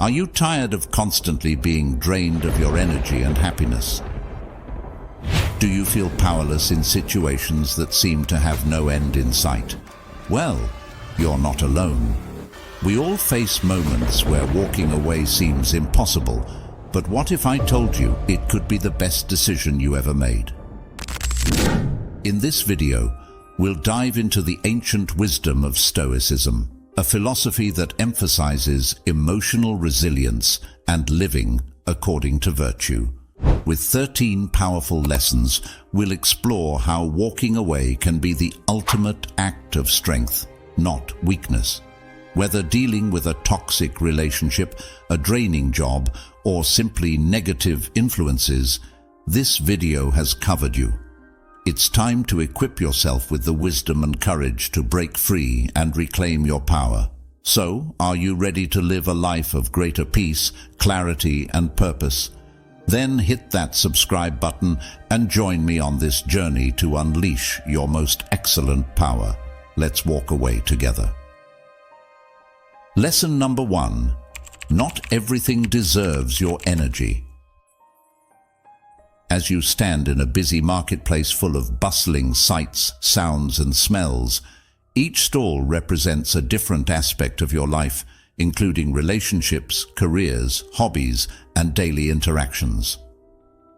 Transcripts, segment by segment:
Are you tired of constantly being drained of your energy and happiness? Do you feel powerless in situations that seem to have no end in sight? Well, you're not alone. We all face moments where walking away seems impossible, but what if I told you it could be the best decision you ever made? In this video, we'll dive into the ancient wisdom of Stoicism, a philosophy that emphasizes emotional resilience and living according to virtue. With 13 powerful lessons, we'll explore how walking away can be the ultimate act of strength, not weakness. Whether dealing with a toxic relationship, a draining job, or simply negative influences, this video has covered you. It's time to equip yourself with the wisdom and courage to break free and reclaim your power. So, are you ready to live a life of greater peace, clarity, and purpose? Then hit that subscribe button and join me on this journey to unleash your most excellent power. Let's walk away together. Lesson number 1. Not everything deserves your energy. As you stand in a busy marketplace full of bustling sights, sounds, and smells, each stall represents a different aspect of your life, including relationships, careers, hobbies, and daily interactions.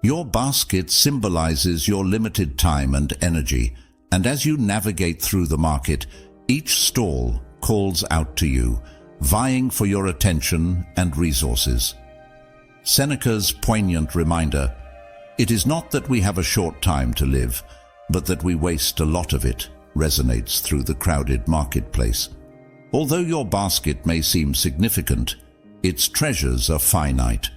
Your basket symbolizes your limited time and energy, and as you navigate through the market, each stall calls out to you, vying for your attention and resources. Seneca's poignant reminder, "It is not that we have a short time to live, but that we waste a lot of it," resonates through the crowded marketplace. Although your basket may seem significant, its treasures are finite.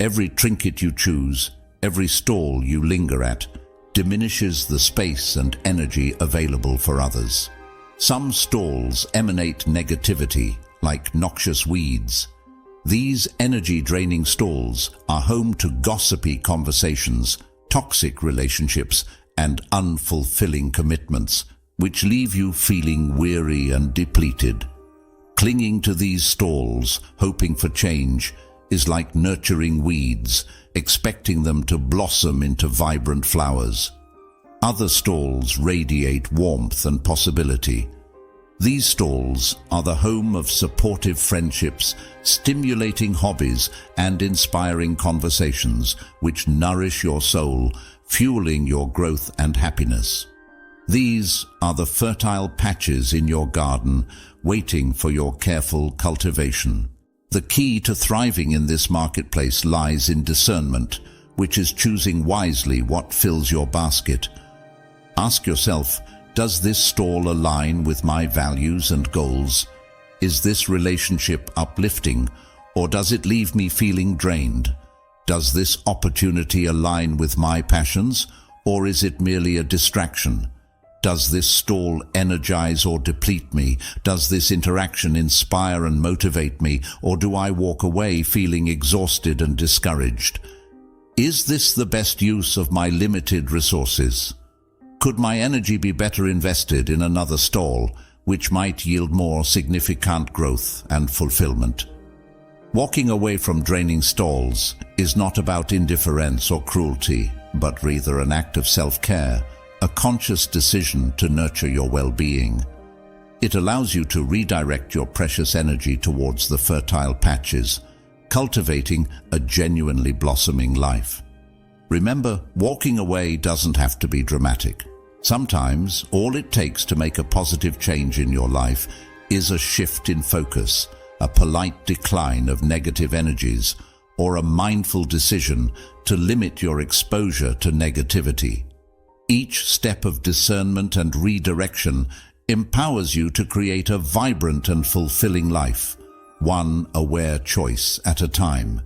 Every trinket you choose, every stall you linger at, diminishes the space and energy available for others. Some stalls emanate negativity, like noxious weeds. These energy-draining stalls are home to gossipy conversations, toxic relationships, and unfulfilling commitments, which leave you feeling weary and depleted. Clinging to these stalls, hoping for change, is like nurturing weeds, expecting them to blossom into vibrant flowers. Other stalls radiate warmth and possibility. These stalls are the home of supportive friendships, stimulating hobbies, and inspiring conversations, which nourish your soul, fueling your growth and happiness. These are the fertile patches in your garden, waiting for your careful cultivation. The key to thriving in this marketplace lies in discernment, which is choosing wisely what fills your basket. Ask yourself, does this stall align with my values and goals? Is this relationship uplifting, or does it leave me feeling drained? Does this opportunity align with my passions, or is it merely a distraction? Does this stall energize or deplete me? Does this interaction inspire and motivate me, or do I walk away feeling exhausted and discouraged? Is this the best use of my limited resources? Could my energy be better invested in another stall, which might yield more significant growth and fulfillment? Walking away from draining stalls is not about indifference or cruelty, but rather an act of self-care, a conscious decision to nurture your well-being. It allows you to redirect your precious energy towards the fertile patches, cultivating a genuinely blossoming life. Remember, walking away doesn't have to be dramatic. Sometimes, all it takes to make a positive change in your life is a shift in focus, a polite decline of negative energies, or a mindful decision to limit your exposure to negativity. Each step of discernment and redirection empowers you to create a vibrant and fulfilling life, one aware choice at a time.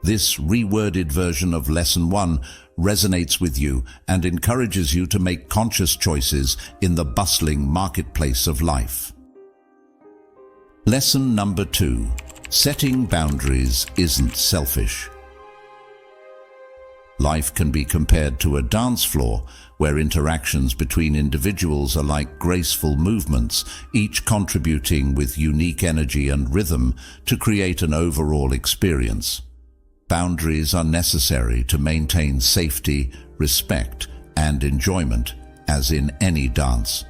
This reworded version of Lesson 1 resonates with you and encourages you to make conscious choices in the bustling marketplace of life. Lesson number 2. Setting boundaries isn't selfish. Life can be compared to a dance floor where interactions between individuals are like graceful movements, each contributing with unique energy and rhythm to create an overall experience. Boundaries are necessary to maintain safety, respect, and enjoyment, as in any dance.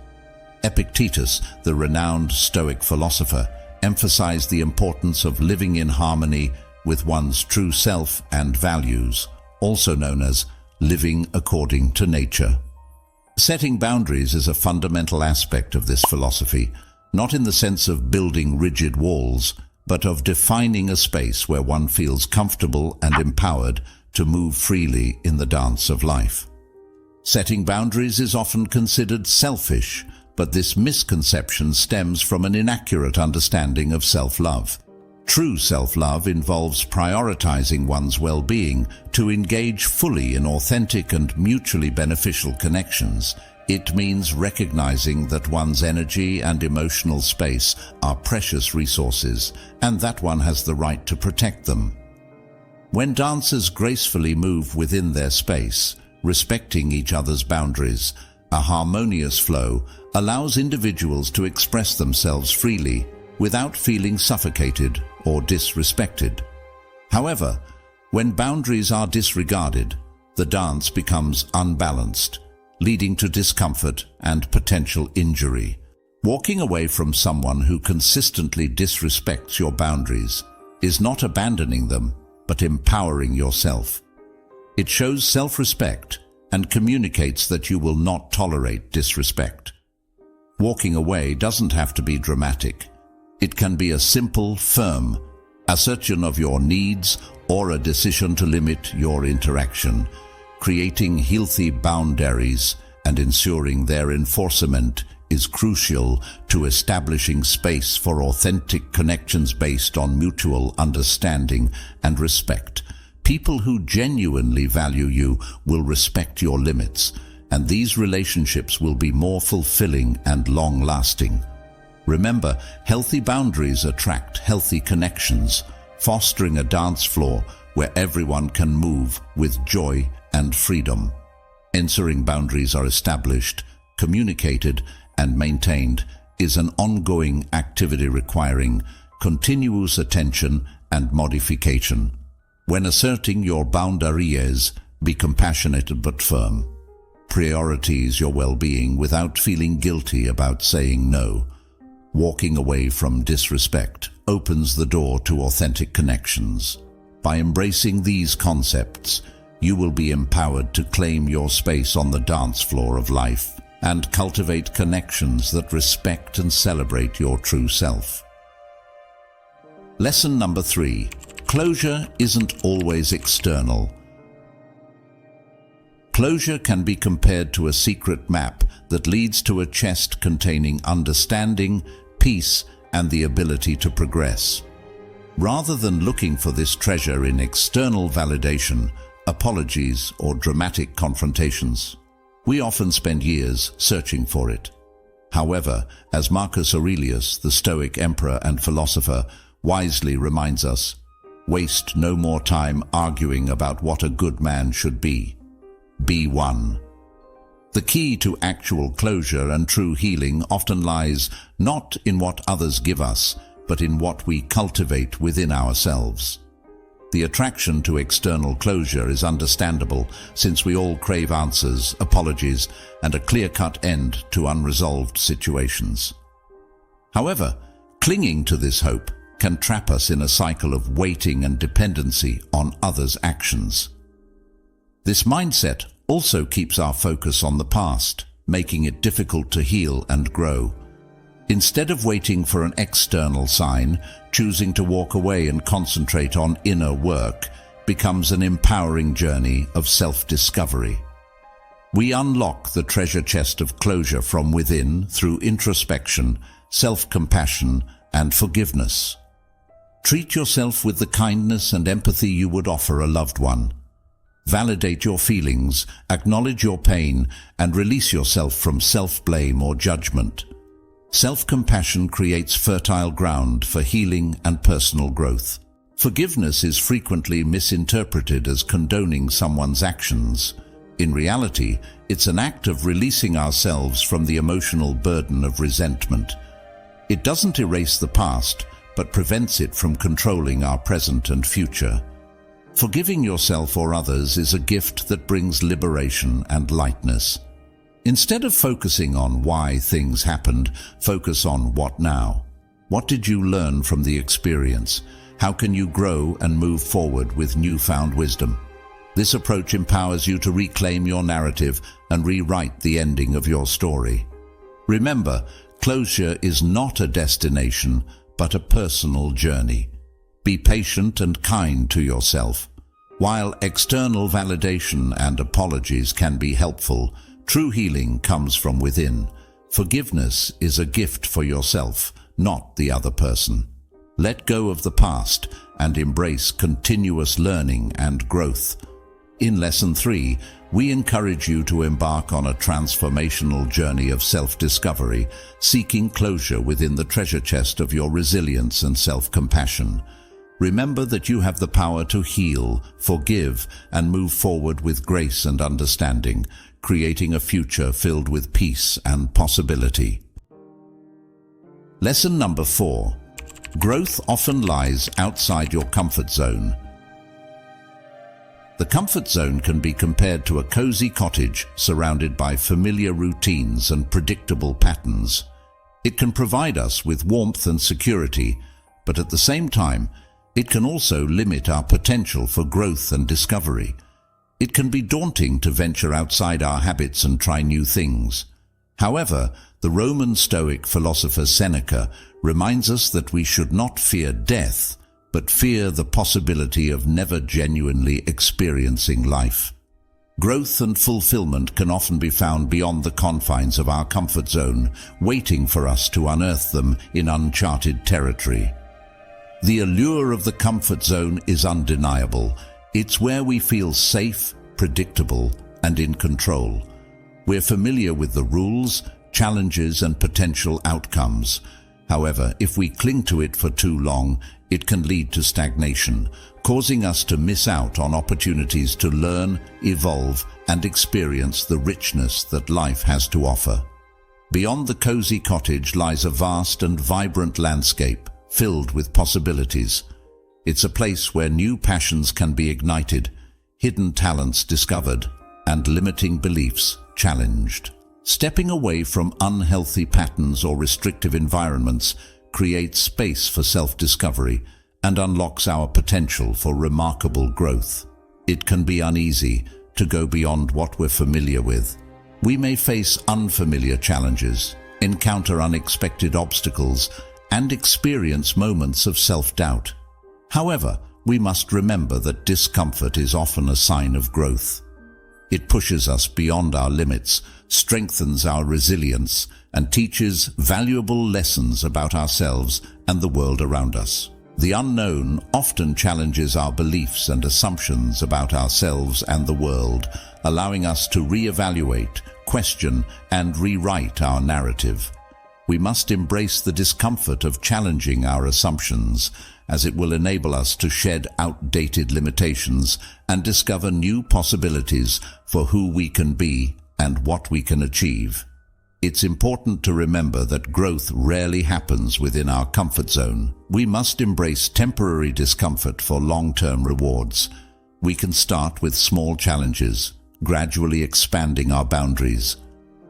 Epictetus, the renowned Stoic philosopher, emphasized the importance of living in harmony with one's true self and values, also known as living according to nature. Setting boundaries is a fundamental aspect of this philosophy, not in the sense of building rigid walls, but of defining a space where one feels comfortable and empowered to move freely in the dance of life. Setting boundaries is often considered selfish, but this misconception stems from an inaccurate understanding of self-love. True self-love involves prioritizing one's well-being to engage fully in authentic and mutually beneficial connections. It means recognizing that one's energy and emotional space are precious resources and that one has the right to protect them. When dancers gracefully move within their space, respecting each other's boundaries, a harmonious flow allows individuals to express themselves freely without feeling suffocated or disrespected. However, when boundaries are disregarded, the dance becomes unbalanced, leading to discomfort and potential injury. Walking away from someone who consistently disrespects your boundaries is not abandoning them, but empowering yourself. It shows self-respect and communicates that you will not tolerate disrespect. Walking away doesn't have to be dramatic. It can be a simple, firm assertion of your needs or a decision to limit your interaction. Creating healthy boundaries and ensuring their enforcement is crucial to establishing space for authentic connections based on mutual understanding and respect. People who genuinely value you will respect your limits, and these relationships will be more fulfilling and long-lasting. Remember, healthy boundaries attract healthy connections, fostering a dance floor where everyone can move with joy and freedom. Ensuring boundaries are established, communicated, and maintained is an ongoing activity requiring continuous attention and modification. When asserting your boundaries, be compassionate but firm. Prioritize your well-being without feeling guilty about saying no. Walking away from disrespect opens the door to authentic connections. By embracing these concepts, you will be empowered to claim your space on the dance floor of life and cultivate connections that respect and celebrate your true self. Lesson number 3. Closure isn't always external. Closure can be compared to a secret map that leads to a chest containing understanding, peace, and the ability to progress. Rather than looking for this treasure in external validation, apologies, or dramatic confrontations, we often spend years searching for it. However, as Marcus Aurelius, the Stoic emperor and philosopher, wisely reminds us, waste no more time arguing about what a good man should be. Be one. The key to actual closure and true healing often lies not in what others give us, but in what we cultivate within ourselves. The attraction to external closure is understandable, since we all crave answers, apologies, and a clear-cut end to unresolved situations. However, clinging to this hope can trap us in a cycle of waiting and dependency on others' actions. This mindset also keeps our focus on the past, making it difficult to heal and grow. Instead of waiting for an external sign, choosing to walk away and concentrate on inner work becomes an empowering journey of self-discovery. We unlock the treasure chest of closure from within through introspection, self-compassion, and forgiveness. Treat yourself with the kindness and empathy you would offer a loved one. Validate your feelings, acknowledge your pain, and release yourself from self-blame or judgment. Self-compassion creates fertile ground for healing and personal growth. Forgiveness is frequently misinterpreted as condoning someone's actions, In reality, it's an act of releasing ourselves from the emotional burden of resentment. It doesn't erase the past, but prevents it from controlling our present and future. Forgiving yourself or others is a gift that brings liberation and lightness. Instead of focusing on why things happened, focus on what now. What did you learn from the experience? How can you grow and move forward with newfound wisdom? This approach empowers you to reclaim your narrative and rewrite the ending of your story. Remember, closure is not a destination, but a personal journey. Be patient and kind to yourself. While external validation and apologies can be helpful, true healing comes from within. Forgiveness is a gift for yourself, not the other person. Let go of the past and embrace continuous learning and growth. In Lesson 3, we encourage you to embark on a transformational journey of self-discovery, seeking closure within the treasure chest of your resilience and self-compassion. Remember that you have the power to heal, forgive, and move forward with grace and understanding, creating a future filled with peace and possibility. Lesson number 4. Growth often lies outside your comfort zone. The comfort zone can be compared to a cozy cottage surrounded by familiar routines and predictable patterns. It can provide us with warmth and security, but at the same time, it can also limit our potential for growth and discovery. It can be daunting to venture outside our habits and try new things. However, the Roman Stoic philosopher Seneca reminds us that we should not fear death, but fear the possibility of never genuinely experiencing life. Growth and fulfillment can often be found beyond the confines of our comfort zone, waiting for us to unearth them in uncharted territory. The allure of the comfort zone is undeniable. It's where we feel safe, predictable, and in control. We're familiar with the rules, challenges, and potential outcomes. However, if we cling to it for too long, it can lead to stagnation, causing us to miss out on opportunities to learn, evolve, and experience the richness that life has to offer. Beyond the cozy cottage lies a vast and vibrant landscape, filled with possibilities. It's a place where new passions can be ignited, hidden talents discovered, and limiting beliefs challenged. Stepping away from unhealthy patterns or restrictive environments creates space for self-discovery and unlocks our potential for remarkable growth. It can be uneasy to go beyond what we're familiar with. We may face unfamiliar challenges, encounter unexpected obstacles, and experience moments of self-doubt. However, we must remember that discomfort is often a sign of growth. It pushes us beyond our limits, strengthens our resilience, and teaches valuable lessons about ourselves and the world around us. The unknown often challenges our beliefs and assumptions about ourselves and the world, allowing us to reevaluate, question, and rewrite our narrative. We must embrace the discomfort of challenging our assumptions, as it will enable us to shed outdated limitations and discover new possibilities for who we can be and what we can achieve. It's important to remember that growth rarely happens within our comfort zone. We must embrace temporary discomfort for long-term rewards. We can start with small challenges, gradually expanding our boundaries.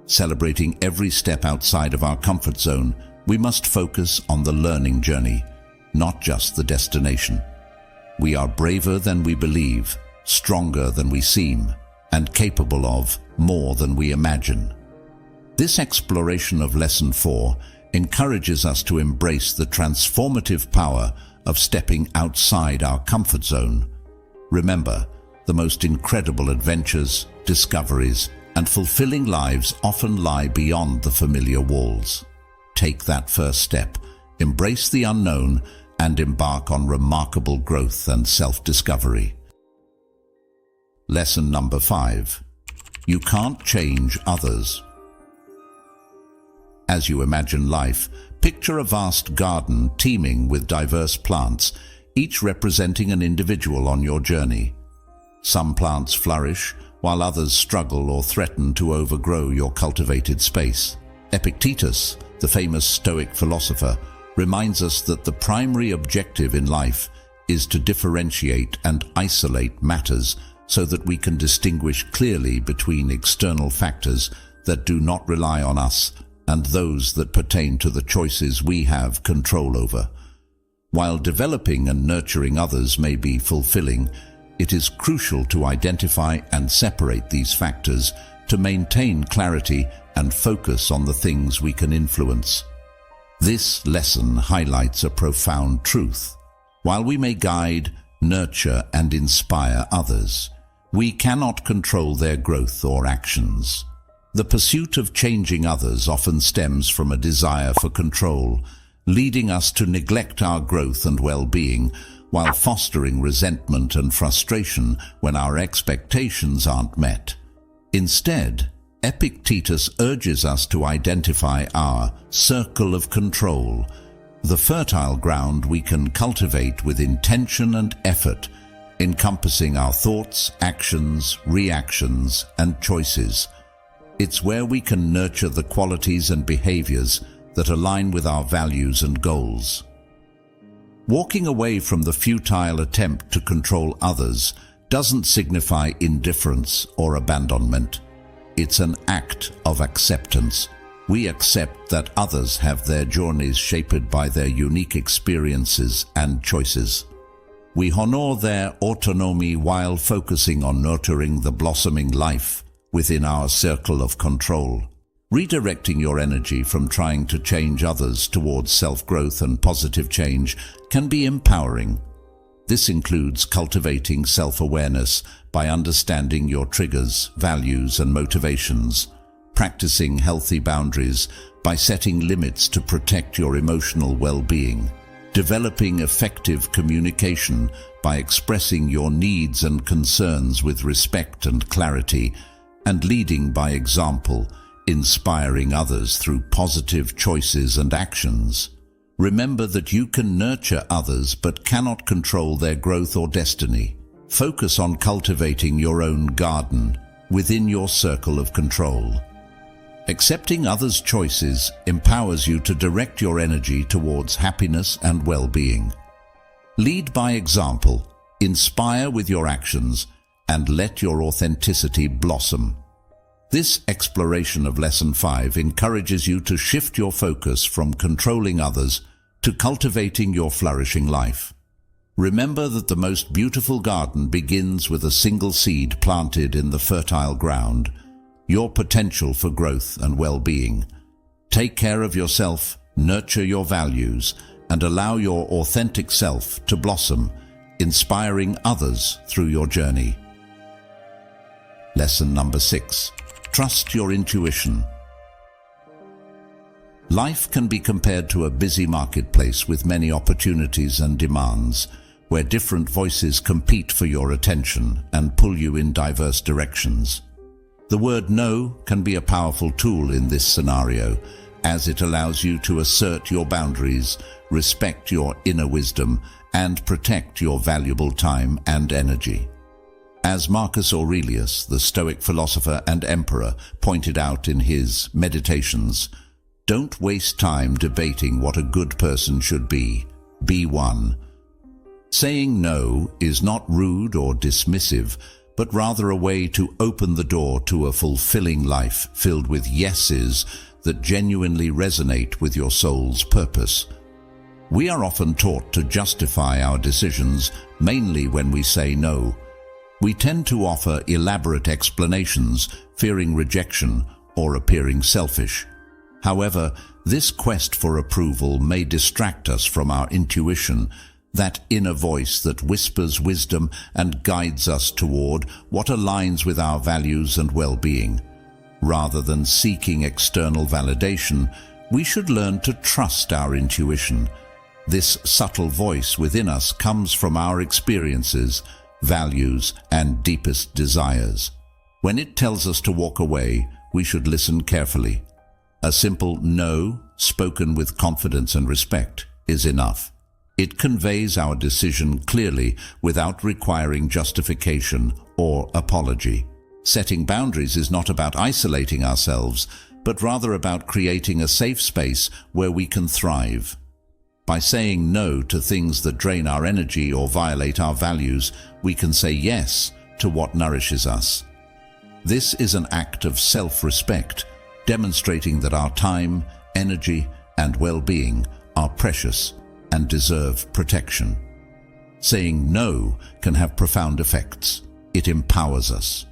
Celebrating every step outside of our comfort zone, we must focus on the learning journey, not just the destination. We are braver than we believe, stronger than we seem, and capable of more than we imagine. This exploration of Lesson 4 encourages us to embrace the transformative power of stepping outside our comfort zone. Remember, the most incredible adventures, discoveries, and fulfilling lives often lie beyond the familiar walls. Take that first step, embrace the unknown, and embark on remarkable growth and self-discovery. Lesson number 5. You can't change others. As you imagine life, picture a vast garden teeming with diverse plants, each representing an individual on your journey. Some plants flourish, while others struggle or threaten to overgrow your cultivated space. Epictetus, the famous Stoic philosopher, reminds us that the primary objective in life is to differentiate and isolate matters so that we can distinguish clearly between external factors that do not rely on us and those that pertain to the choices we have control over. While developing and nurturing others may be fulfilling, it is crucial to identify and separate these factors to maintain clarity and focus on the things we can influence. This lesson highlights a profound truth. While we may guide, nurture, and inspire others, we cannot control their growth or actions. The pursuit of changing others often stems from a desire for control, leading us to neglect our growth and well-being, while fostering resentment and frustration when our expectations aren't met. Instead, Epictetus urges us to identify our circle of control, the fertile ground we can cultivate with intention and effort, encompassing our thoughts, actions, reactions, and choices. It's where we can nurture the qualities and behaviors that align with our values and goals. Walking away from the futile attempt to control others doesn't signify indifference or abandonment. It's an act of acceptance. We accept that others have their journeys shaped by their unique experiences and choices. We honor their autonomy while focusing on nurturing the blossoming life within our circle of control. Redirecting your energy from trying to change others towards self-growth and positive change can be empowering. This includes cultivating self-awareness by understanding your triggers, values, and motivations, practicing healthy boundaries by setting limits to protect your emotional well-being, developing effective communication by expressing your needs and concerns with respect and clarity, and leading by example, inspiring others through positive choices and actions. Remember that you can nurture others but cannot control their growth or destiny. Focus on cultivating your own garden within your circle of control. Accepting others' choices empowers you to direct your energy towards happiness and well-being. Lead by example, inspire with your actions, and let your authenticity blossom. This exploration of Lesson 5 encourages you to shift your focus from controlling others to cultivating your flourishing life. Remember that the most beautiful garden begins with a single seed planted in the fertile ground, your potential for growth and well-being. Take care of yourself, nurture your values, and allow your authentic self to blossom, inspiring others through your journey. Lesson number 6. Trust your intuition. Life can be compared to a busy marketplace with many opportunities and demands, where different voices compete for your attention and pull you in diverse directions. The word no can be a powerful tool in this scenario, as it allows you to assert your boundaries, respect your inner wisdom, and protect your valuable time and energy. As Marcus Aurelius, the Stoic philosopher and emperor, pointed out in his Meditations, don't waste time debating what a good person should be. Be one. Saying no is not rude or dismissive, but rather a way to open the door to a fulfilling life filled with yeses that genuinely resonate with your soul's purpose. We are often taught to justify our decisions, mainly when we say no. We tend to offer elaborate explanations, fearing rejection or appearing selfish. However, this quest for approval may distract us from our intuition, that inner voice that whispers wisdom and guides us toward what aligns with our values and well-being. Rather than seeking external validation, we should learn to trust our intuition. This subtle voice within us comes from our experiences, values, and deepest desires. When it tells us to walk away, we should listen carefully. A simple no, spoken with confidence and respect, is enough. It conveys our decision clearly without requiring justification or apology. Setting boundaries is not about isolating ourselves, but rather about creating a safe space where we can thrive. By saying no to things that drain our energy or violate our values, we can say yes to what nourishes us. This is an act of self-respect, demonstrating that our time, energy, and well-being are precious and deserve protection. Saying no can have profound effects. It empowers us.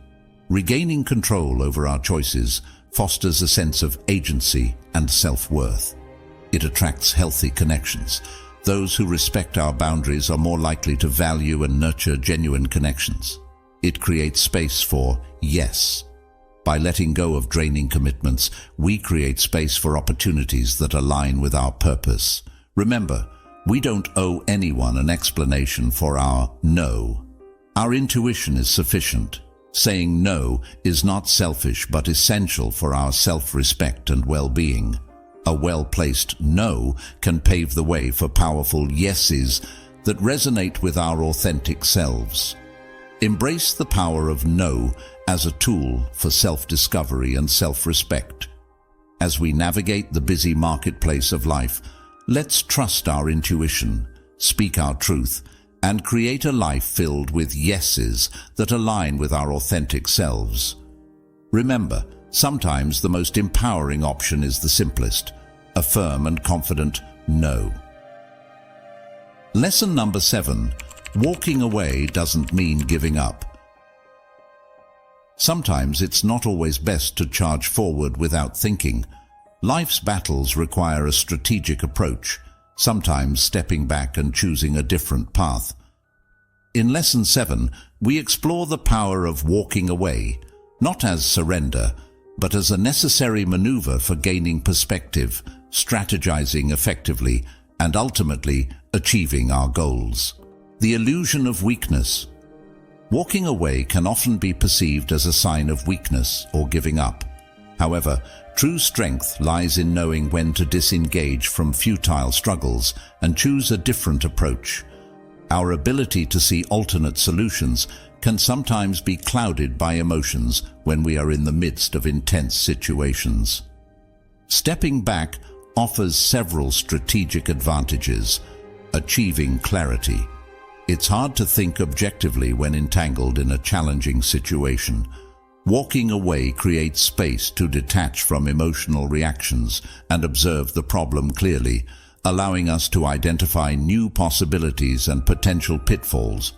Regaining control over our choices fosters a sense of agency and self-worth. It attracts healthy connections. Those who respect our boundaries are more likely to value and nurture genuine connections. It creates space for yes. By letting go of draining commitments, we create space for opportunities that align with our purpose. Remember, we don't owe anyone an explanation for our no. Our intuition is sufficient. Saying no is not selfish but essential for our self-respect and well-being. A well-placed no can pave the way for powerful yeses that resonate with our authentic selves. Embrace the power of no as a tool for self-discovery and self-respect. As we navigate the busy marketplace of life, let's trust our intuition, speak our truth, and create a life filled with yeses that align with our authentic selves. Remember, sometimes the most empowering option is the simplest, a firm and confident no. Lesson number 7. Walking away doesn't mean giving up. Sometimes it's not always best to charge forward without thinking. Life's battles require a strategic approach, sometimes stepping back and choosing a different path. In Lesson 7, we explore the power of walking away, not as surrender, but as a necessary maneuver for gaining perspective, strategizing effectively, and ultimately achieving our goals. The illusion of weakness. Walking away can often be perceived as a sign of weakness or giving up. However, true strength lies in knowing when to disengage from futile struggles and choose a different approach. Our ability to see alternate solutions can sometimes be clouded by emotions when we are in the midst of intense situations. Stepping back offers several strategic advantages. Achieving clarity. It's hard to think objectively when entangled in a challenging situation. Walking away creates space to detach from emotional reactions and observe the problem clearly, allowing us to identify new possibilities and potential pitfalls.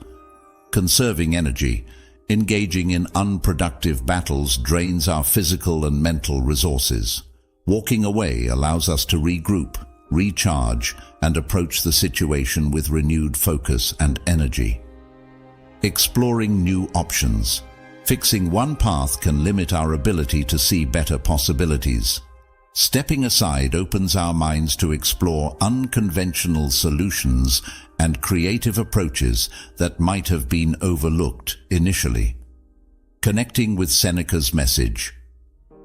Conserving energy. Engaging in unproductive battles drains our physical and mental resources. Walking away allows us to regroup, recharge, and approach the situation with renewed focus and energy. Exploring new options. Fixing one path can limit our ability to see better possibilities. Stepping aside opens our minds to explore unconventional solutions and creative approaches that might have been overlooked initially. Connecting with Seneca's message.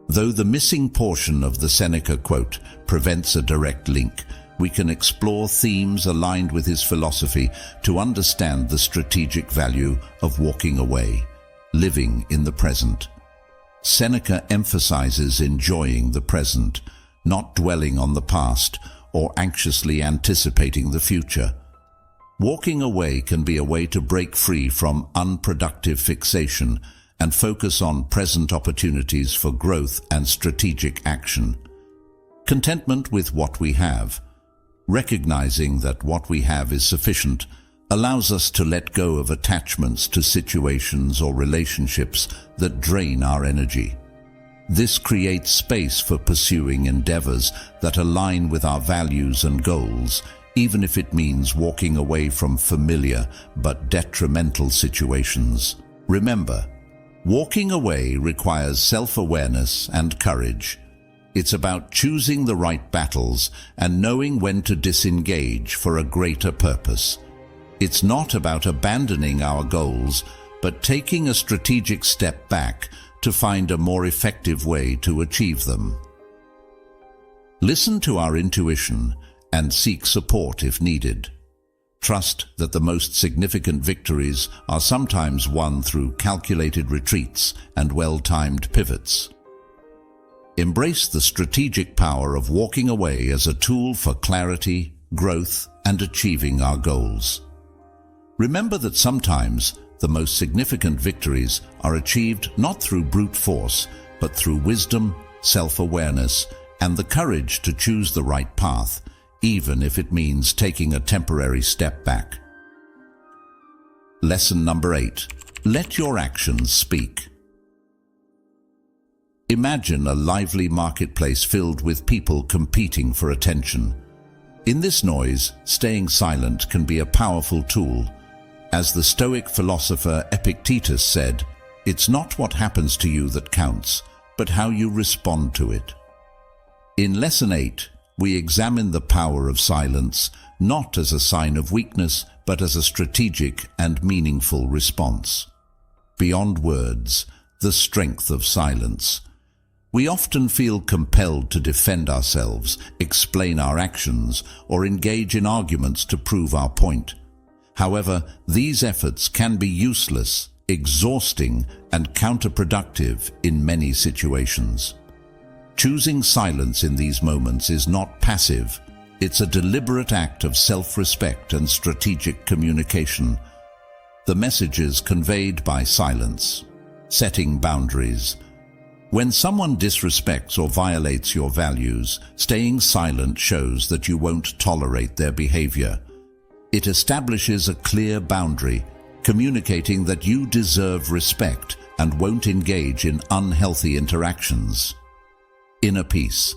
Though the missing portion of the Seneca quote prevents a direct link, we can explore themes aligned with his philosophy to understand the strategic value of walking away, living in the present. Seneca emphasizes enjoying the present, not dwelling on the past or anxiously anticipating the future. Walking away can be a way to break free from unproductive fixation and focus on present opportunities for growth and strategic action. Contentment with what we have. Recognizing that what we have is sufficient allows us to let go of attachments to situations or relationships that drain our energy. This creates space for pursuing endeavors that align with our values and goals, even if it means walking away from familiar but detrimental situations. Remember, walking away requires self-awareness and courage. It's about choosing the right battles and knowing when to disengage for a greater purpose. It's not about abandoning our goals, but taking a strategic step back to find a more effective way to achieve them. Listen to our intuition and seek support if needed. Trust that the most significant victories are sometimes won through calculated retreats and well-timed pivots. Embrace the strategic power of walking away as a tool for clarity, growth, and achieving our goals. Remember that sometimes the most significant victories are achieved not through brute force, but through wisdom, self-awareness, and the courage to choose the right path, even if it means taking a temporary step back. Lesson number 8. Let your actions speak. Imagine a lively marketplace filled with people competing for attention. In this noise, staying silent can be a powerful tool. As the Stoic philosopher Epictetus said, "It's not what happens to you that counts, but how you respond to it." In Lesson 8, we examine the power of silence, not as a sign of weakness, but as a strategic and meaningful response. Beyond words, the strength of silence. We often feel compelled to defend ourselves, explain our actions, or engage in arguments to prove our point. However, these efforts can be useless, exhausting, and counterproductive in many situations. Choosing silence in these moments is not passive. It's a deliberate act of self-respect and strategic communication. The messages conveyed by silence. Setting boundaries. When someone disrespects or violates your values, staying silent shows that you won't tolerate their behavior. It establishes a clear boundary, communicating that you deserve respect and won't engage in unhealthy interactions. Inner peace.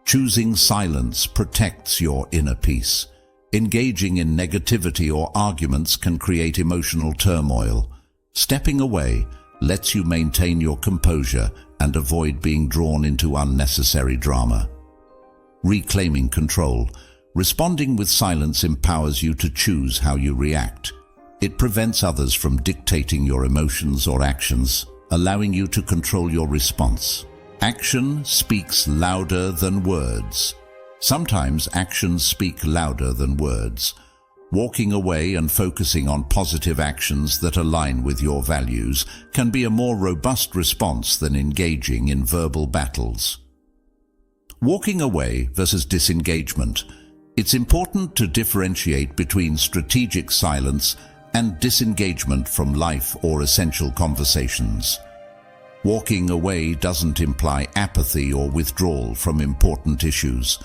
Choosing silence protects your inner peace. Engaging in negativity or arguments can create emotional turmoil. Stepping away lets you maintain your composure and avoid being drawn into unnecessary drama. Reclaiming control. Responding with silence empowers you to choose how you react. It prevents others from dictating your emotions or actions, allowing you to control your response. Action speaks louder than words. Sometimes actions speak louder than words. Walking away and focusing on positive actions that align with your values can be a more robust response than engaging in verbal battles. Walking away versus disengagement. It's important to differentiate between strategic silence and disengagement from life or essential conversations. Walking away doesn't imply apathy or withdrawal from important issues.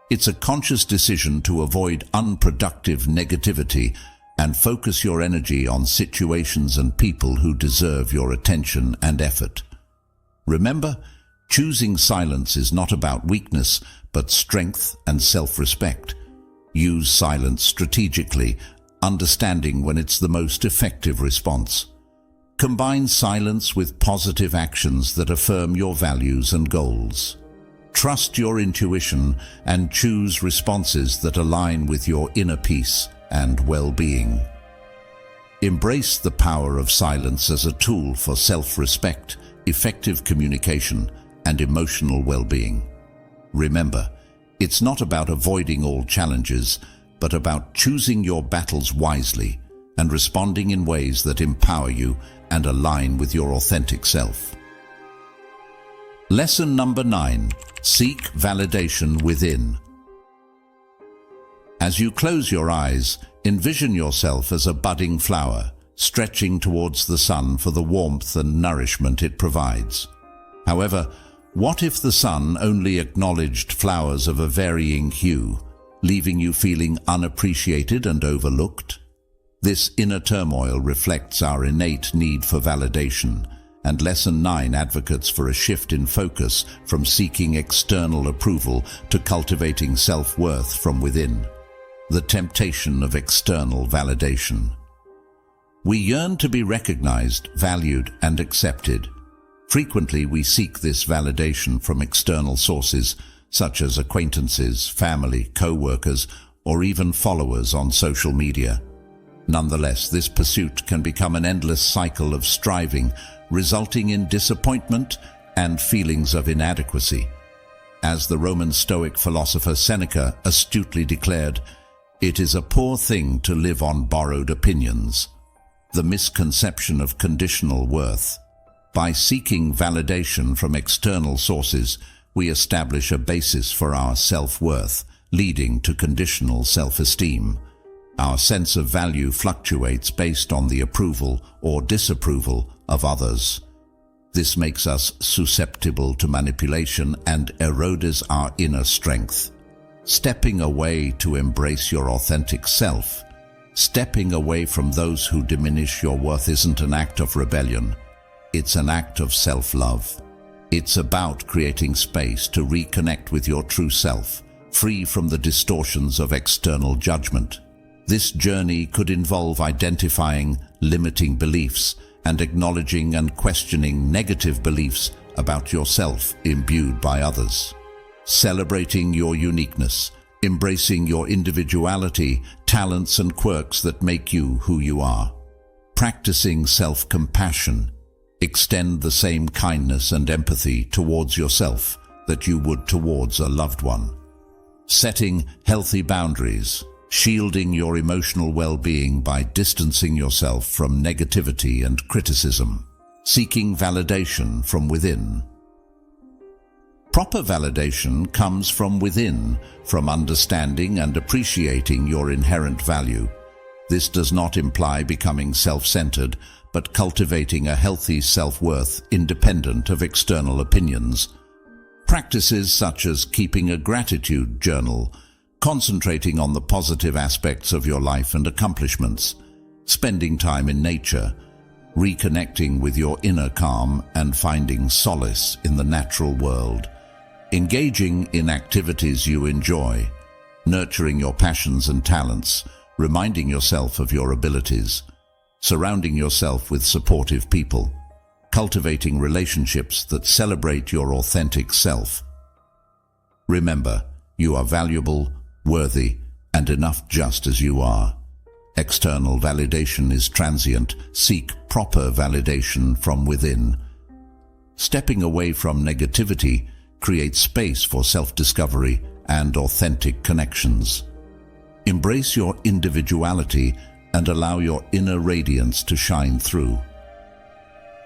It's a conscious decision to avoid unproductive negativity and focus your energy on situations and people who deserve your attention and effort. Remember, choosing silence is not about weakness, but strength and self-respect. Use silence strategically, understanding when it's the most effective response. Combine silence with positive actions that affirm your values and goals. Trust your intuition and choose responses that align with your inner peace and well-being. Embrace the power of silence as a tool for self-respect, effective communication, and emotional well-being. Remember, it's not about avoiding all challenges, but about choosing your battles wisely and responding in ways that empower you and align with your authentic self. Lesson number 9. Seek validation within. As you close your eyes, envision yourself as a budding flower, stretching towards the sun for the warmth and nourishment it provides. However, what if the sun only acknowledged flowers of a varying hue, leaving you feeling unappreciated and overlooked? This inner turmoil reflects our innate need for validation, and Lesson 9 advocates for a shift in focus from seeking external approval to cultivating self-worth from within. The temptation of external validation. We yearn to be recognized, valued, and accepted. Frequently, we seek this validation from external sources, such as acquaintances, family, co-workers, or even followers on social media. Nonetheless, this pursuit can become an endless cycle of striving, resulting in disappointment and feelings of inadequacy. As the Roman Stoic philosopher Seneca astutely declared, It is a poor thing to live on borrowed opinions. The misconception of conditional worth. By seeking validation from external sources, we establish a basis for our self-worth, leading to conditional self-esteem. Our sense of value fluctuates based on the approval or disapproval of others. This makes us susceptible to manipulation and erodes our inner strength. Stepping away to embrace your authentic self. Stepping away from those who diminish your worth isn't an act of rebellion. It's an act of self-love. It's about creating space to reconnect with your true self, free from the distortions of external judgment. This journey could involve identifying limiting beliefs and acknowledging and questioning negative beliefs about yourself imbued by others. Celebrating your uniqueness, embracing your individuality, talents and quirks that make you who you are. Practicing self-compassion. Extend the same kindness and empathy towards yourself that you would towards a loved one. Setting healthy boundaries. Shielding your emotional well-being by distancing yourself from negativity and criticism. Seeking validation from within. Proper validation comes from within, from understanding and appreciating your inherent value. This does not imply becoming self-centered, but cultivating a healthy self-worth independent of external opinions. Practices such as keeping a gratitude journal, concentrating on the positive aspects of your life and accomplishments, spending time in nature, reconnecting with your inner calm and finding solace in the natural world. Engaging in activities you enjoy, nurturing your passions and talents, reminding yourself of your abilities, surrounding yourself with supportive people, cultivating relationships that celebrate your authentic self. Remember, you are valuable, worthy, and enough just as you are. External validation is transient. Seek proper validation from within. Stepping away from negativity creates space for self-discovery and authentic connections. Embrace your individuality and allow your inner radiance to shine through.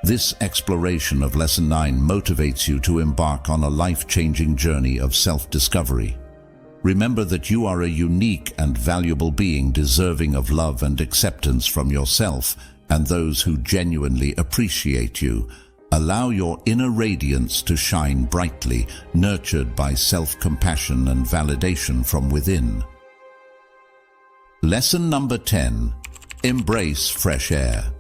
This exploration of Lesson 9 motivates you to embark on a life-changing journey of self-discovery. Remember that you are a unique and valuable being deserving of love and acceptance from yourself and those who genuinely appreciate you. Allow your inner radiance to shine brightly, nurtured by self-compassion and validation from within. Lesson number 10. Embrace fresh air.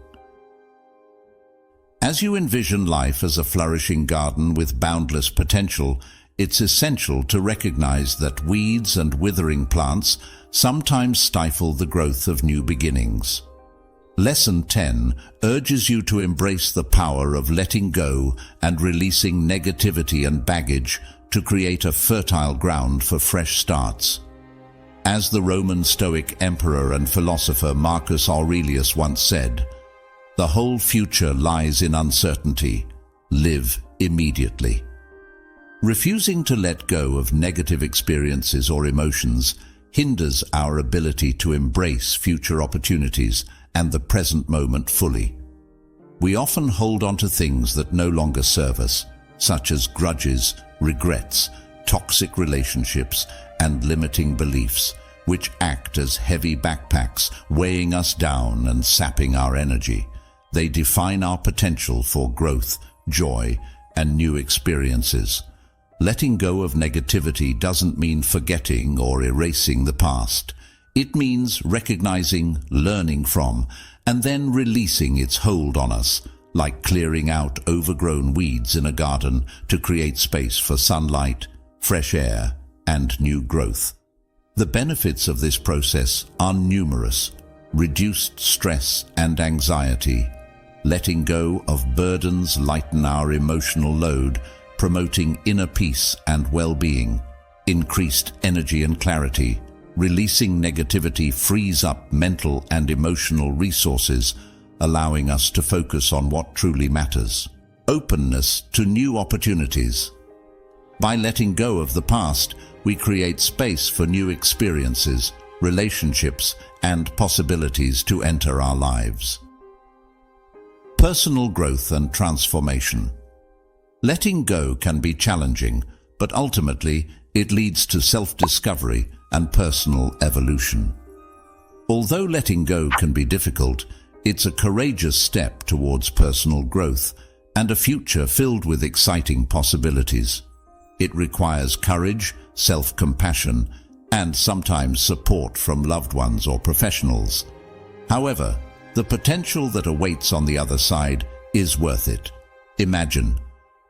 As you envision life as a flourishing garden with boundless potential, it's essential to recognize that weeds and withering plants sometimes stifle the growth of new beginnings. Lesson 10 urges you to embrace the power of letting go and releasing negativity and baggage to create a fertile ground for fresh starts. As the Roman Stoic emperor and philosopher Marcus Aurelius once said, "The whole future lies in uncertainty. Live immediately." Refusing to let go of negative experiences or emotions hinders our ability to embrace future opportunities and the present moment fully. We often hold on to things that no longer serve us, such as grudges, regrets, toxic relationships, and limiting beliefs, which act as heavy backpacks, weighing us down and sapping our energy. They define our potential for growth, joy, and new experiences. Letting go of negativity doesn't mean forgetting or erasing the past. It means recognizing, learning from, and then releasing its hold on us, like clearing out overgrown weeds in a garden to create space for sunlight, fresh air, and new growth. The benefits of this process are numerous: reduced stress and anxiety. Letting go of burdens lighten our emotional load, promoting inner peace and well-being. Increased energy and clarity. Releasing negativity frees up mental and emotional resources, allowing us to focus on what truly matters. Openness to new opportunities. By letting go of the past, we create space for new experiences, relationships, and possibilities to enter our lives. Personal growth and transformation. Letting go can be challenging, but ultimately it leads to self-discovery and personal evolution. Although letting go can be difficult, it's a courageous step towards personal growth and a future filled with exciting possibilities. It requires courage, self-compassion, and sometimes support from loved ones or professionals. However, the potential that awaits on the other side is worth it. Imagine.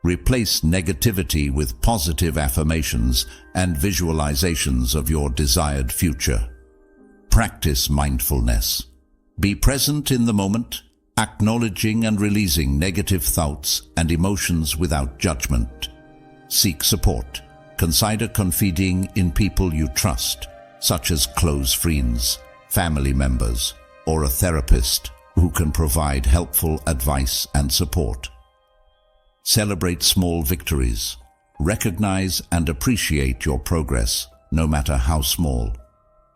Replace negativity with positive affirmations and visualizations of your desired future. Practice mindfulness. Be present in the moment, acknowledging and releasing negative thoughts and emotions without judgment. Seek support. Consider confiding in people you trust, such as close friends, family members, or a therapist who can provide helpful advice and support. Celebrate small victories. Recognize and appreciate your progress, no matter how small.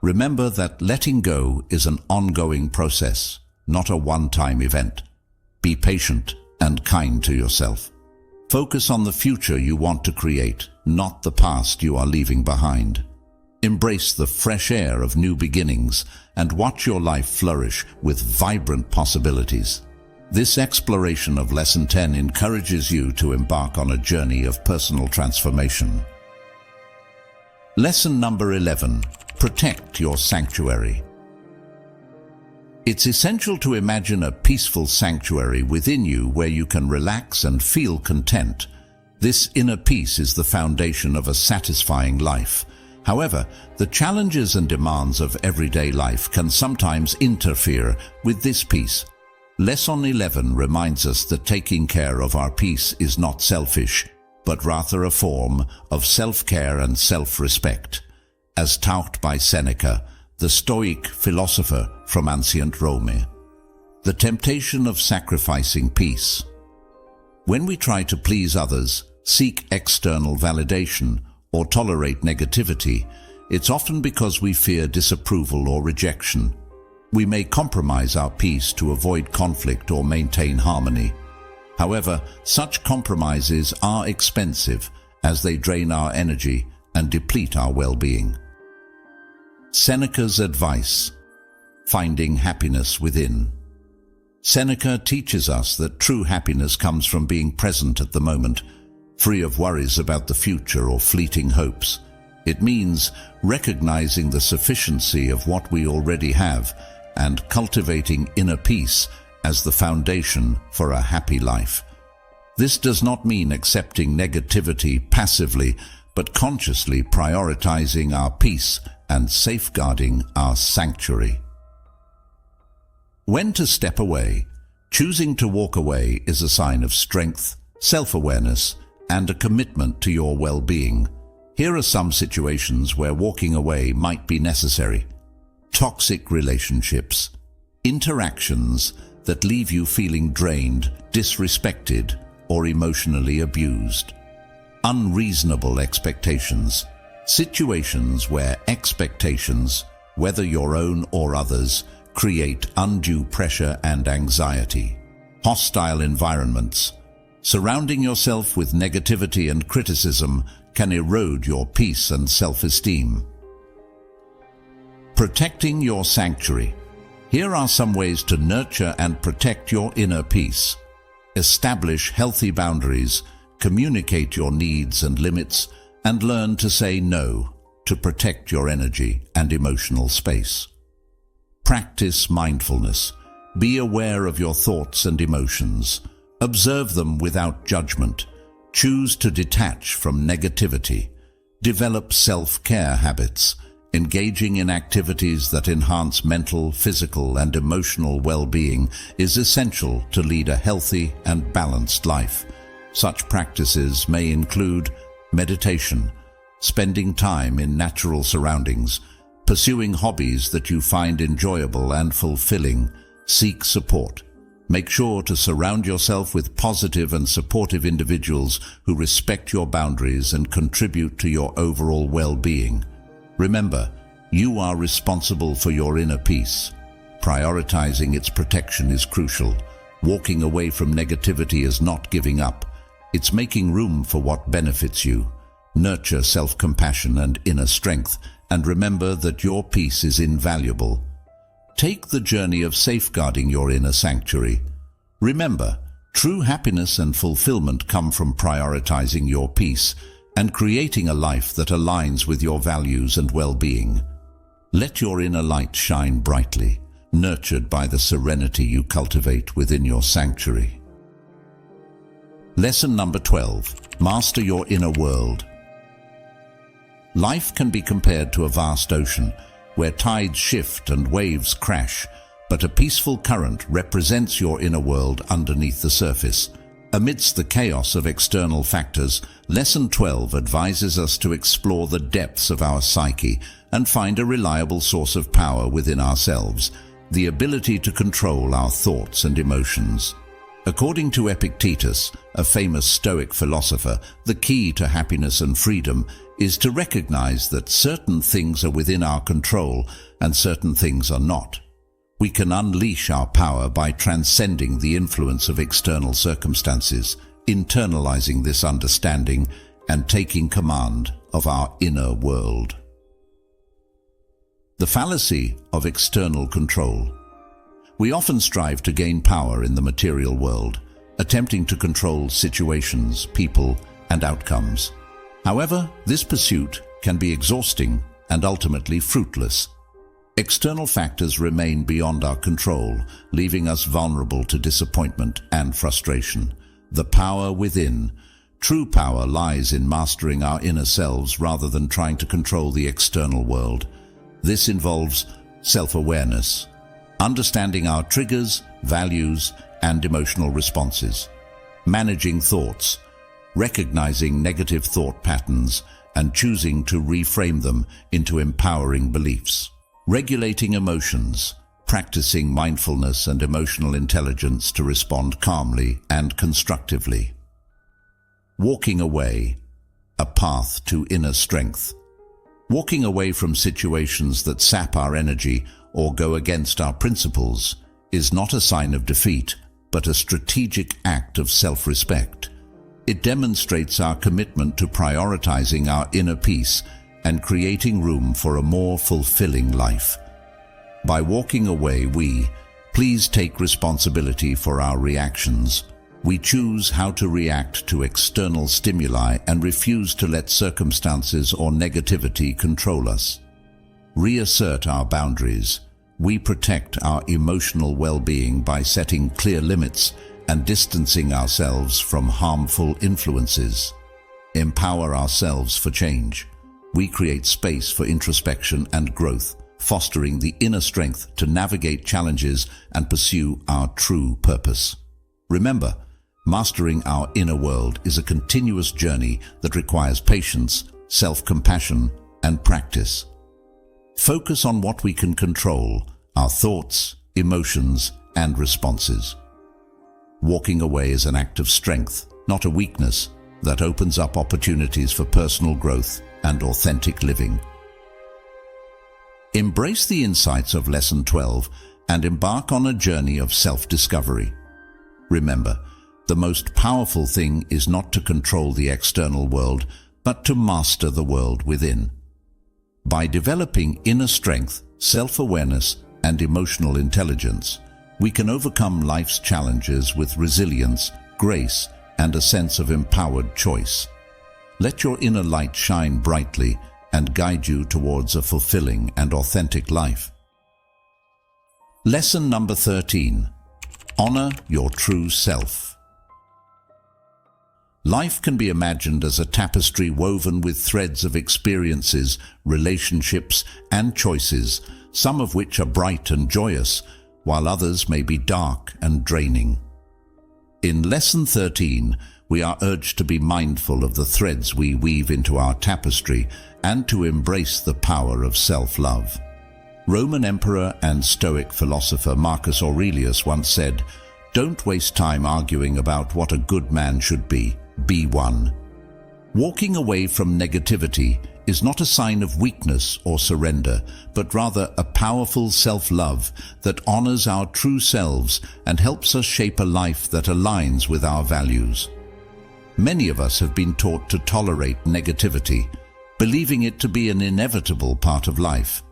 Remember that letting go is an ongoing process, not a one-time event. Be patient and kind to yourself. Focus on the future you want to create, not the past you are leaving behind. Embrace the fresh air of new beginnings and watch your life flourish with vibrant possibilities. This exploration of Lesson 10 encourages you to embark on a journey of personal transformation. Lesson number 11. Protect your sanctuary. It's essential to imagine a peaceful sanctuary within you where you can relax and feel content. This inner peace is the foundation of a satisfying life. However, the challenges and demands of everyday life can sometimes interfere with this peace. Lesson 11 reminds us that taking care of our peace is not selfish, but rather a form of self-care and self-respect. As taught by Seneca, the Stoic philosopher from ancient Rome. The temptation of sacrificing peace. When we try to please others, seek external validation, or tolerate negativity, it's often because we fear disapproval or rejection. We may compromise our peace to avoid conflict or maintain harmony. However, such compromises are expensive as they drain our energy and deplete our well-being. Seneca's advice. Finding happiness within. Seneca teaches us that true happiness comes from being present at the moment, free of worries about the future or fleeting hopes. It means recognizing the sufficiency of what we already have and cultivating inner peace as the foundation for a happy life. This does not mean accepting negativity passively, but consciously prioritizing our peace and safeguarding our sanctuary. When to step away. Choosing to walk away is a sign of strength, self-awareness, and a commitment to your well-being. Here are some situations where walking away might be necessary. Toxic relationships. Interactions that leave you feeling drained, disrespected, or emotionally abused. Unreasonable expectations. Situations where expectations, whether your own or others, create undue pressure and anxiety. Hostile environments. Surrounding yourself with negativity and criticism can erode your peace and self-esteem. Protecting your sanctuary. Here are some ways to nurture and protect your inner peace. Establish healthy boundaries, communicate your needs and limits, and learn to say no to protect your energy and emotional space. Practice mindfulness. Be aware of your thoughts and emotions. Observe them without judgment. Choose to detach from negativity. Develop self-care habits. Engaging in activities that enhance mental, physical, and emotional well-being is essential to lead a healthy and balanced life. Such practices may include meditation, spending time in natural surroundings, pursuing hobbies that you find enjoyable and fulfilling. Seek support. Make sure to surround yourself with positive and supportive individuals who respect your boundaries and contribute to your overall well-being. Remember, You are responsible for your inner peace. Prioritizing its protection is crucial. Walking away from negativity is not giving up. It's making room for what benefits you. Nurture self-compassion and inner strength, and remember that your peace is invaluable. Take the journey of safeguarding your inner sanctuary. Remember, true happiness and fulfillment come from prioritizing your peace and creating a life that aligns with your values and well-being. Let your inner light shine brightly, nurtured by the serenity you cultivate within your sanctuary. Lesson number 12. Master your inner world. Life can be compared to a vast ocean, where tides shift and waves crash, but a peaceful current represents your inner world underneath the surface. Amidst the chaos of external factors, Lesson 12 advises us to explore the depths of our psyche and find a reliable source of power within ourselves, the ability to control our thoughts and emotions. According to Epictetus, a famous Stoic philosopher, the key to happiness and freedom is to recognize that certain things are within our control and certain things are not. We can unleash our power by transcending the influence of external circumstances, internalizing this understanding, and taking command of our inner world. The fallacy of external control. We often strive to gain power in the material world, attempting to control situations, people, and outcomes. However, this pursuit can be exhausting and ultimately fruitless. External factors remain beyond our control, leaving us vulnerable to disappointment and frustration. The power within. True power lies in mastering our inner selves rather than trying to control the external world. This involves self-awareness, understanding our triggers, values, and emotional responses, managing thoughts, recognizing negative thought patterns, and choosing to reframe them into empowering beliefs. Regulating emotions, practicing mindfulness and emotional intelligence to respond calmly and constructively. Walking away, a path to inner strength. Walking away from situations that sap our energy or go against our principles is not a sign of defeat, but a strategic act of self-respect. It demonstrates our commitment to prioritizing our inner peace and creating room for a more fulfilling life. By walking away, we please take responsibility for our reactions. We choose how to react to external stimuli and refuse to let circumstances or negativity control us. Reassert our boundaries. We protect our emotional well-being by setting clear limits and distancing ourselves from harmful influences. Empower ourselves for change. We create space for introspection and growth, fostering the inner strength to navigate challenges and pursue our true purpose. Remember, mastering our inner world is a continuous journey that requires patience, self-compassion, and practice. Focus on what we can control, our thoughts, emotions, and responses. Walking away is an act of strength, not a weakness, that opens up opportunities for personal growth and authentic living. Embrace the insights of Lesson 12 and embark on a journey of self-discovery. Remember, the most powerful thing is not to control the external world, but to master the world within. By developing inner strength, self-awareness, and emotional intelligence, we can overcome life's challenges with resilience, grace, and a sense of empowered choice. Let your inner light shine brightly and guide you towards a fulfilling and authentic life. Lesson number 13. Honor your true self. Life can be imagined as a tapestry woven with threads of experiences, relationships, and choices, some of which are bright and joyous, while others may be dark and draining. In Lesson 13, we are urged to be mindful of the threads we weave into our tapestry and to embrace the power of self-love. Roman emperor and Stoic philosopher Marcus Aurelius once said, "Don't waste time arguing about what a good man should be one." Walking away from negativity is not a sign of weakness or surrender, but rather a powerful self-love that honors our true selves and helps us shape a life that aligns with our values. Many of us have been taught to tolerate negativity, believing it to be an inevitable part of life.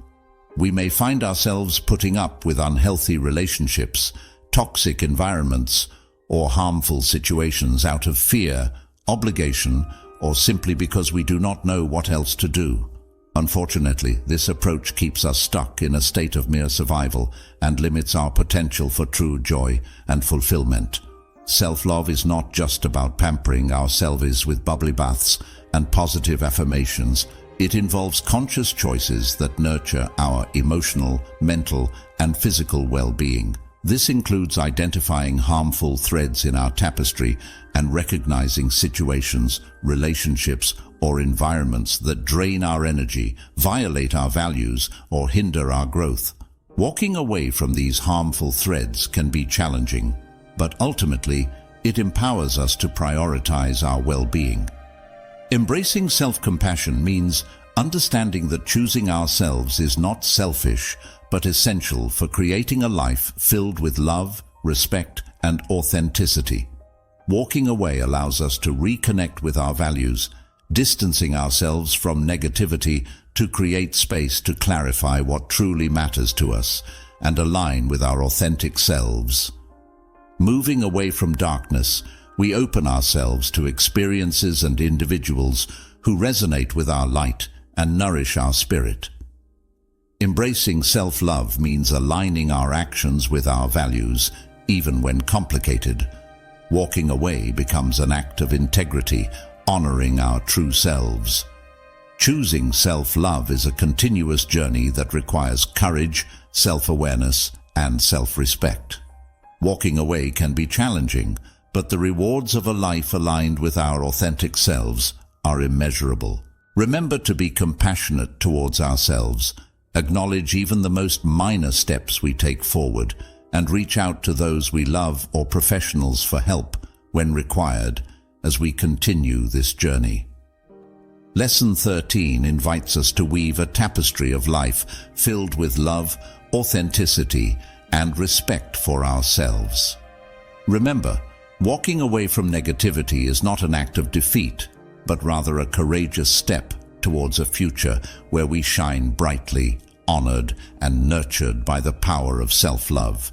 We may find ourselves putting up with unhealthy relationships, toxic environments, or harmful situations out of fear, obligation, or simply because we do not know what else to do. Unfortunately, this approach keeps us stuck in a state of mere survival and limits our potential for true joy and fulfillment. Self-love is not just about pampering ourselves with bubbly baths and positive affirmations. It involves conscious choices that nurture our emotional, mental, and physical well-being. This includes identifying harmful threads in our tapestry and recognizing situations, relationships, or environments that drain our energy, violate our values, or hinder our growth. Walking away from these harmful threads can be challenging, but ultimately, it empowers us to prioritize our well-being. Embracing self-compassion means understanding that choosing ourselves is not selfish, but essential for creating a life filled with love, respect, and authenticity. Walking away allows us to reconnect with our values, distancing ourselves from negativity to create space to clarify what truly matters to us and align with our authentic selves. Moving away from darkness, we open ourselves to experiences and individuals who resonate with our light and nourish our spirit. Embracing self-love means aligning our actions with our values, even when complicated. Walking away becomes an act of integrity, honoring our true selves. Choosing self-love is a continuous journey that requires courage, self-awareness, and self-respect. Walking away can be challenging, but the rewards of a life aligned with our authentic selves are immeasurable. Remember to be compassionate towards ourselves. Acknowledge even the most minor steps we take forward, and reach out to those we love or professionals for help when required as we continue this journey. Lesson 13 invites us to weave a tapestry of life filled with love, authenticity, and respect for ourselves. Remember, walking away from negativity is not an act of defeat, but rather a courageous step towards a future where we shine brightly, honored, and nurtured by the power of self-love.